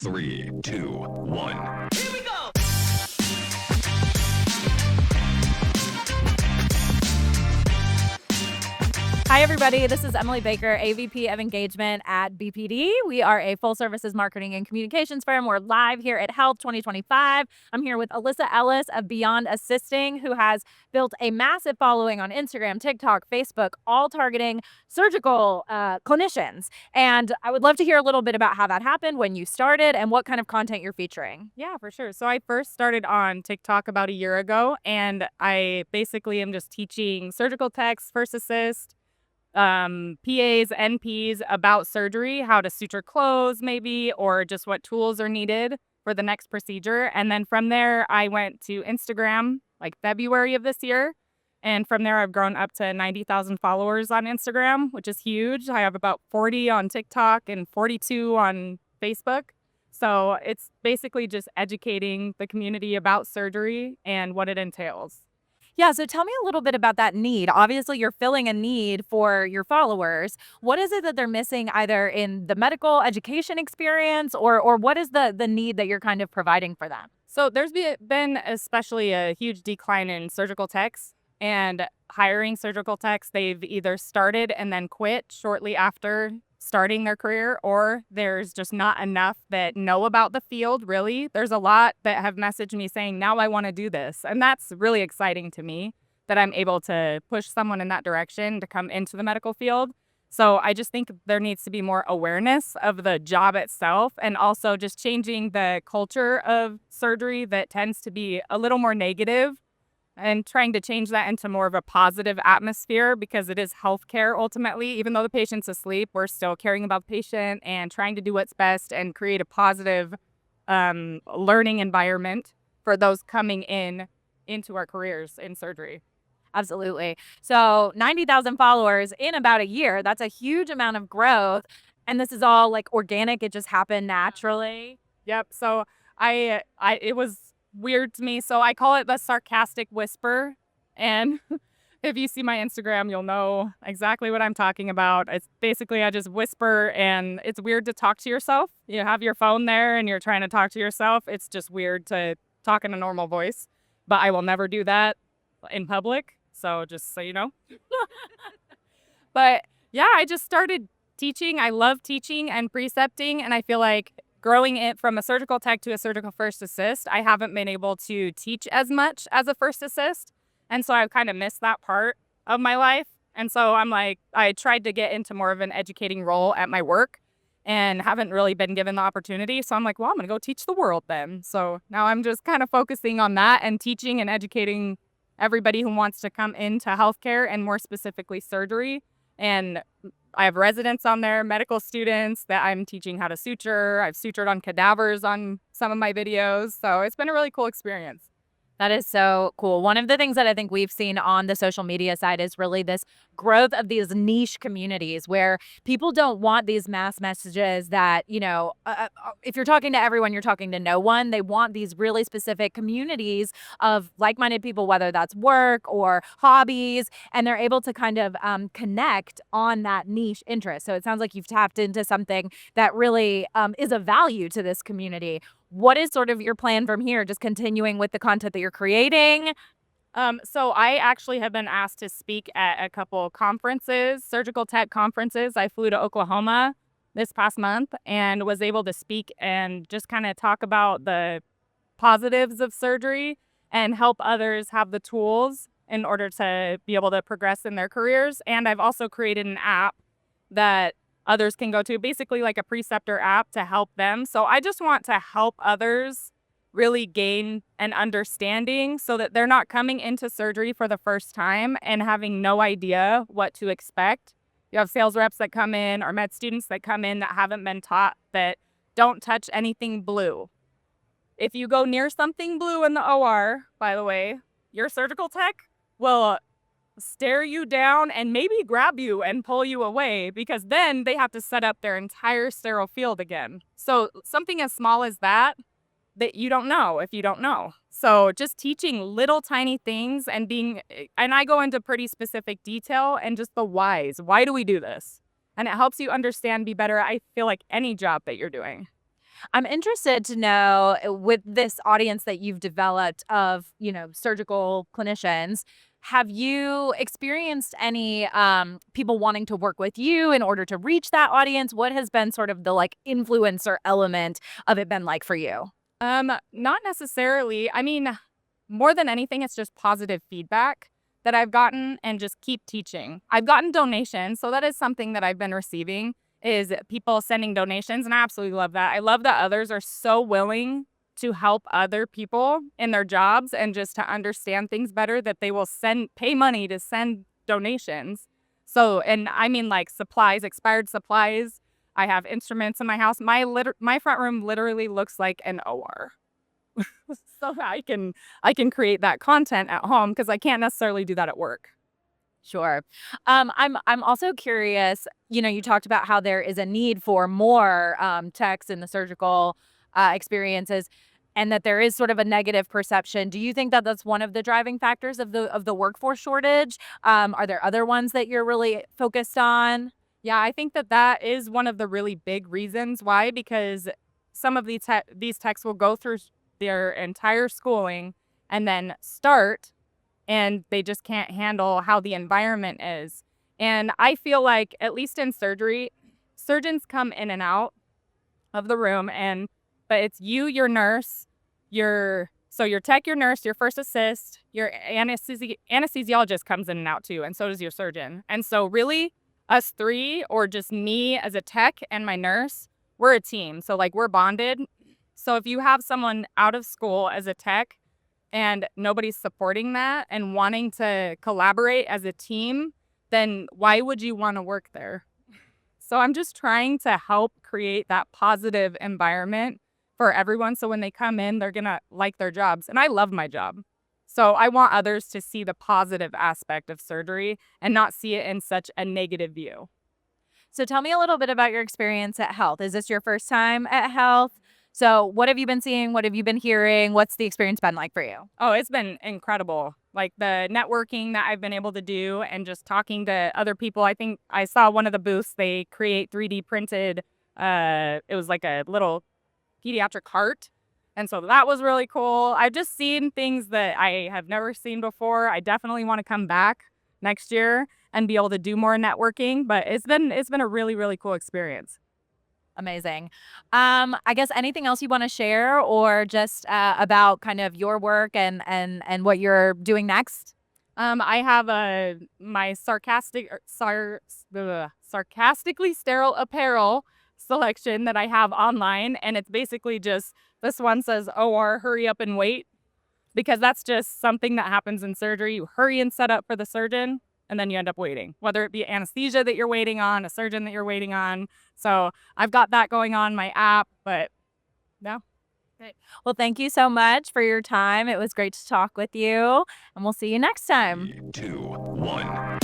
3, 2, 1. Here we go! Hi, everybody. This is Emily Baker, AVP of Engagement at BPD. We are a full services marketing and communications firm. We're live here at Health 2025. I'm here with Alyssa Ellis of Beyond Assisting, who has built a massive following on Instagram, TikTok, Facebook, all targeting surgical clinicians. And I would love to hear a little bit about how that happened, when you started, and what kind of content you're featuring. Yeah, for sure. So I first started on TikTok about a year ago, and I basically am just teaching surgical techs, first assist, PAs, NPs about surgery, how to suture close maybe, or just what tools are needed for the next procedure. And then from there, I went to Instagram like February of this year. And from there, I've grown up to 90,000 followers on Instagram, which is huge. I have about 40 on TikTok and 42 on Facebook. So it's basically just educating the community about surgery and what it entails. Yeah, so tell me a little bit about that need. Obviously, you're filling a need for your followers. What is it that they're missing, either in the medical education experience, or what is the need that you're kind of providing for them? So there's been especially a huge decline in surgical techs and hiring surgical techs. They've either started and then quit shortly after starting their career, or there's just not enough that know about the field, really. There's a lot that have messaged me saying, now I want to do this. And that's really exciting to me, that I'm able to push someone in that direction to come into the medical field. So I just think there needs to be more awareness of the job itself, and also just changing the culture of surgery that tends to be a little more negative, and trying to change that into more of a positive atmosphere, because it is healthcare ultimately. Even though the patient's asleep, we're still caring about the patient and trying to do what's best and create a positive learning environment for those coming into our careers in surgery. Absolutely. So 90,000 followers in about a year, that's a huge amount of growth. And this is all like organic. It just happened naturally. Yep. So it was weird to me. So I call it the sarcastic whisper. And if you see my Instagram, you'll know exactly what I'm talking about. It's basically, I just whisper, and it's weird to talk to yourself. You have your phone there and you're trying to talk to yourself. It's just weird to talk in a normal voice, but I will never do that in public. So just so you know. But yeah, I just started teaching. I love teaching and precepting, and I feel like growing it from a surgical tech to a surgical first assist, I haven't been able to teach as much as a first assist. And so I've kind of missed that part of my life. And so I tried to get into more of an educating role at my work and haven't really been given the opportunity. So I'm like, well, I'm going to go teach the world then. So now I'm just kind of focusing on that and teaching and educating everybody who wants to come into healthcare, and more specifically surgery. And I have residents on there, medical students that I'm teaching how to suture. I've sutured on cadavers on some of my videos. So it's been a really cool experience. That is so cool. One of the things that I think we've seen on the social media side is really this growth of these niche communities where people don't want these mass messages that, if you're talking to everyone, you're talking to no one. They want these really specific communities of like-minded people, whether that's work or hobbies, and they're able to kind of connect on that niche interest. So it sounds like you've tapped into something that really is of value to this community. What is sort of your plan from here? Just continuing with the content that you're creating? So I actually have been asked to speak at a couple conferences, surgical tech conferences. I flew to Oklahoma this past month and was able to speak and just kind of talk about the positives of surgery and help others have the tools in order to be able to progress in their careers. And I've also created an app that others can go to, basically like a preceptor app to help them. So I just want to help others really gain an understanding so that they're not coming into surgery for the first time and having no idea what to expect. You have sales reps that come in, or med students that come in that haven't been taught that don't touch anything blue. If you go near something blue in the OR, by the way, your surgical tech will stare you down and maybe grab you and pull you away, because then they have to set up their entire sterile field again. So something as small as that you don't know if you don't know. So just teaching little tiny things and I go into pretty specific detail and just the whys. Why do we do this? And it helps you understand, be better, I feel like, any job that you're doing. I'm interested to know with this audience that you've developed of, surgical clinicians, have you experienced any people wanting to work with you in order to reach that audience? What has been sort of the like influencer element of it been like for you? Not necessarily. I mean, more than anything, it's just positive feedback that I've gotten and just keep teaching. I've gotten donations, so that is something that I've been receiving is people sending donations, and I absolutely love that. I love that others are so willing to help other people in their jobs and just to understand things better that they will pay money to send donations. So, and I mean like supplies, expired supplies. I have instruments in my house. My front room literally looks like an OR. So I can create that content at home because I can't necessarily do that at work. Sure. I'm also curious, you talked about how there is a need for more techs in the surgical experiences and that there is sort of a negative perception. Do you think that that's one of the driving factors of the workforce shortage? Are there other ones that you're really focused on? Yeah, I think that that is one of the really big reasons why, because some of these techs will go through their entire schooling and then start and they just can't handle how the environment is. And I feel like, at least in surgery, surgeons come in and out of the room, but it's you, your nurse, your tech, your nurse, your first assist, your anesthesiologist comes in and out too, and so does your surgeon. And so really, us three, or just me as a tech and my nurse, we're a team. So like we're bonded. So if you have someone out of school as a tech and nobody's supporting that and wanting to collaborate as a team, then why would you want to work there? So I'm just trying to help create that positive environment for everyone. So when they come in, they're going to like their jobs. And I love my job. So I want others to see the positive aspect of surgery and not see it in such a negative view. So tell me a little bit about your experience at Health. Is this your first time at Health? So what have you been seeing? What have you been hearing? What's the experience been like for you? Oh, it's been incredible. Like the networking that I've been able to do and just talking to other people. I think I saw one of the booths, they create 3D printed, it was like a little pediatric heart. And so that was really cool. I've just seen things that I have never seen before. I definitely want to come back next year and be able to do more networking, but it's been a really, really cool experience. Amazing. I guess anything else you want to share or just about kind of your work and what you're doing next? I have my sarcastically sterile apparel selection that I have online, and it's basically just, this one says OR, hurry up and wait, because that's just something that happens in surgery. You hurry and set up for the surgeon, and then you end up waiting, whether it be anesthesia that you're waiting on, a surgeon that you're waiting on. So I've got that going on my app, but no. Great. Well, thank you so much for your time. It was great to talk with you, and we'll see you next time. 2, 1.